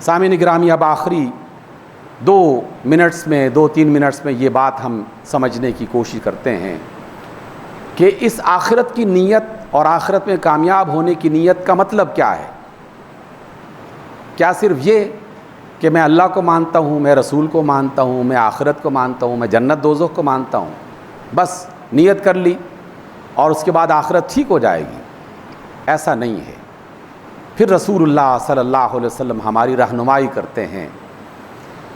سامعین گرامی، اب آخری 2-3 منٹس میں یہ بات ہم سمجھنے کی کوشش کرتے ہیں کہ اس آخرت کی نیت اور آخرت میں کامیاب ہونے کی نیت کا مطلب کیا ہے؟ کیا صرف یہ کہ میں اللہ کو مانتا ہوں، میں رسول کو مانتا ہوں، میں آخرت کو مانتا ہوں، میں جنت دوزخ کو مانتا ہوں، بس نیت کر لی اور اس کے بعد آخرت ٹھیک ہو جائے گی؟ ایسا نہیں ہے۔ پھر رسول اللہ صلی اللہ علیہ وسلم ہماری رہنمائی کرتے ہیں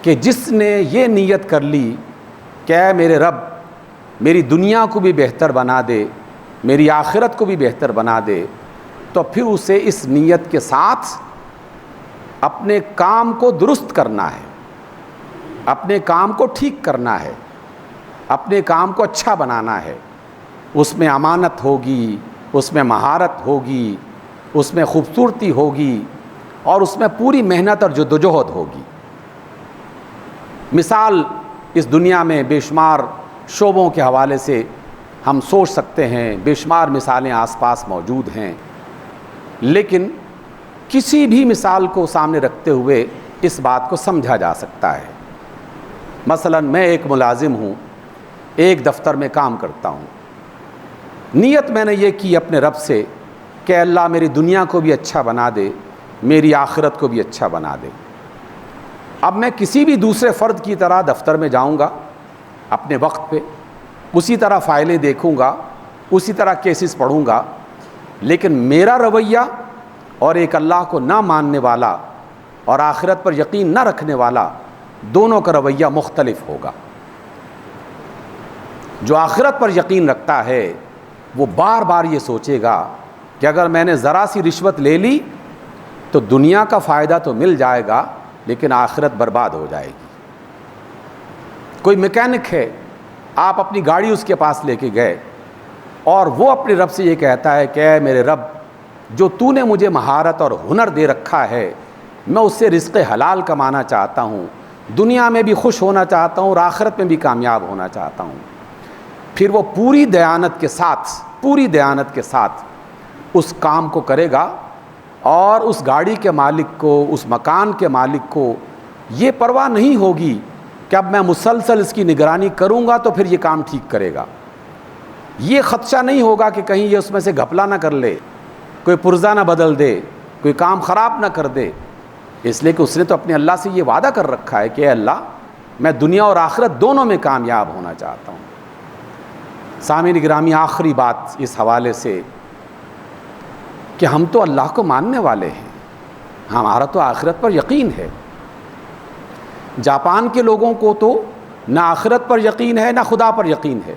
کہ جس نے یہ نیت کر لی کہ اے میرے رب میری دنیا کو بھی بہتر بنا دے، میری آخرت کو بھی بہتر بنا دے، تو پھر اسے اس نیت کے ساتھ اپنے کام کو درست کرنا ہے، اپنے کام کو ٹھیک کرنا ہے، اپنے کام کو اچھا بنانا ہے۔ اس میں امانت ہوگی، اس میں مہارت ہوگی، اس میں خوبصورتی ہوگی، اور اس میں پوری محنت اور جدوجہد ہوگی۔ مثال اس دنیا میں بے شمار شعبوں کے حوالے سے ہم سوچ سکتے ہیں، بے شمار مثالیں آس پاس موجود ہیں، لیکن کسی بھی مثال کو سامنے رکھتے ہوئے اس بات کو سمجھا جا سکتا ہے۔ مثلا میں ایک ملازم ہوں، ایک دفتر میں کام کرتا ہوں۔ نیت میں نے یہ کی اپنے رب سے کہ اللہ میری دنیا کو بھی اچھا بنا دے، میری آخرت کو بھی اچھا بنا دے۔ اب میں کسی بھی دوسرے فرد کی طرح دفتر میں جاؤں گا اپنے وقت پہ، اسی طرح فائلیں دیکھوں گا، اسی طرح کیسز پڑھوں گا، لیکن میرا رویہ اور ایک اللہ کو نہ ماننے والا اور آخرت پر یقین نہ رکھنے والا، دونوں کا رویہ مختلف ہوگا۔ جو آخرت پر یقین رکھتا ہے وہ بار بار یہ سوچے گا کہ اگر میں نے ذرا سی رشوت لے لی تو دنیا کا فائدہ تو مل جائے گا لیکن آخرت برباد ہو جائے گی۔ کوئی میکینک ہے، آپ اپنی گاڑی اس کے پاس لے کے گئے اور وہ اپنے رب سے یہ کہتا ہے کہ اے میرے رب جو تو نے مجھے مہارت اور ہنر دے رکھا ہے، میں اس سے رزق حلال کمانا چاہتا ہوں، دنیا میں بھی خوش ہونا چاہتا ہوں اور آخرت میں بھی کامیاب ہونا چاہتا ہوں۔ پھر وہ پوری دیانت کے ساتھ اس کام کو کرے گا، اور اس گاڑی کے مالک کو، اس مکان کے مالک کو یہ پرواہ نہیں ہوگی کہ اب میں مسلسل اس کی نگرانی کروں گا تو پھر یہ کام ٹھیک کرے گا۔ یہ خدشہ نہیں ہوگا کہ کہیں یہ اس میں سے گھپلا نہ کر لے، کوئی پرزہ نہ بدل دے، کوئی کام خراب نہ کر دے، اس لیے کہ اس نے تو اپنے اللہ سے یہ وعدہ کر رکھا ہے کہ اے اللہ میں دنیا اور آخرت دونوں میں کامیاب ہونا چاہتا ہوں۔ سامعین گرامی، آخری بات اس حوالے سے کہ ہم تو اللہ کو ماننے والے ہیں، ہمارا تو آخرت پر یقین ہے۔ جاپان کے لوگوں کو تو نہ آخرت پر یقین ہے نہ خدا پر یقین ہے،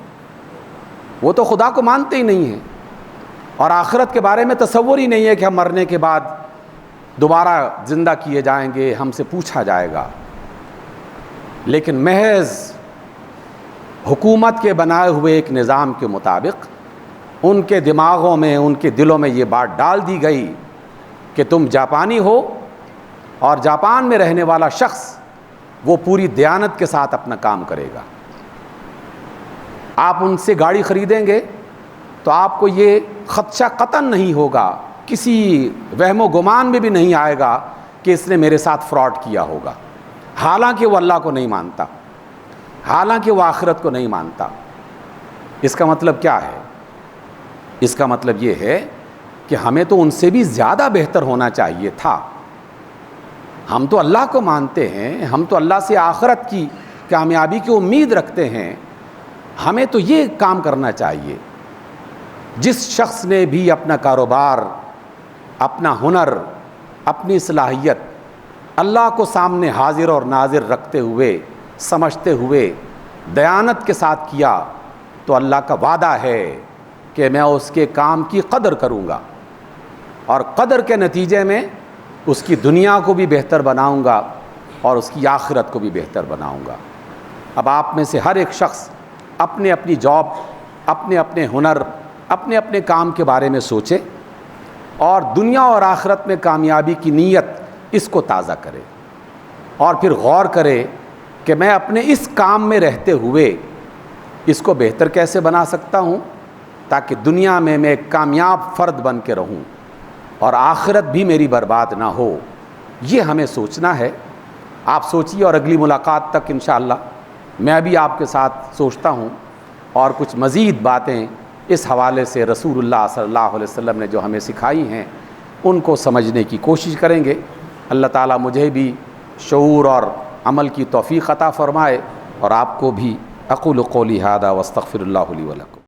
وہ تو خدا کو مانتے ہی نہیں ہیں، اور آخرت کے بارے میں تصور ہی نہیں ہے کہ ہم مرنے کے بعد دوبارہ زندہ کیے جائیں گے، ہم سے پوچھا جائے گا۔ لیکن محض حکومت کے بنائے ہوئے ایک نظام کے مطابق ان کے دماغوں میں، ان کے دلوں میں یہ بات ڈال دی گئی کہ تم جاپانی ہو، اور جاپان میں رہنے والا شخص وہ پوری دیانت کے ساتھ اپنا کام کرے گا۔ آپ ان سے گاڑی خریدیں گے تو آپ کو یہ خدشہ قطعاً نہیں ہوگا، کسی وہم و گمان میں بھی نہیں آئے گا کہ اس نے میرے ساتھ فراڈ کیا ہوگا، حالانکہ وہ اللہ کو نہیں مانتا، حالانکہ وہ آخرت کو نہیں مانتا۔ اس کا مطلب کیا ہے؟ اس کا مطلب یہ ہے کہ ہمیں تو ان سے بھی زیادہ بہتر ہونا چاہیے تھا۔ ہم تو اللہ کو مانتے ہیں، ہم تو اللہ سے آخرت کی کامیابی کی امید رکھتے ہیں، ہمیں تو یہ کام کرنا چاہیے۔ جس شخص نے بھی اپنا کاروبار، اپنا ہنر، اپنی صلاحیت اللہ کو سامنے حاضر اور ناظر رکھتے ہوئے، سمجھتے ہوئے دیانت کے ساتھ کیا، تو اللہ کا وعدہ ہے کہ میں اس کے کام کی قدر کروں گا، اور قدر کے نتیجے میں اس کی دنیا کو بھی بہتر بناؤں گا اور اس کی آخرت کو بھی بہتر بناؤں گا۔ اب آپ میں سے ہر ایک شخص اپنے اپنی جاب، اپنے اپنے ہنر، اپنے اپنے کام کے بارے میں سوچے اور دنیا اور آخرت میں کامیابی کی نیت اس کو تازہ کرے، اور پھر غور کرے کہ میں اپنے اس کام میں رہتے ہوئے اس کو بہتر کیسے بنا سکتا ہوں تاکہ دنیا میں ایک کامیاب فرد بن کے رہوں اور آخرت بھی میری برباد نہ ہو۔ یہ ہمیں سوچنا ہے. آپ سوچیے اور اگلی ملاقات تک انشاءاللہ میں بھی آپ کے ساتھ سوچتا ہوں اور کچھ مزید باتیں اس حوالے سے رسول اللہ صلی اللہ علیہ وسلم نے جو ہمیں سکھائی ہیں ان کو سمجھنے کی کوشش کریں گے. اللہ تعالیٰ مجھے بھی شعور اور عمل کی توفیق عطا فرمائے اور آپ کو بھی. اقول قولی ھذا واستغفر اللہ لی ولکم.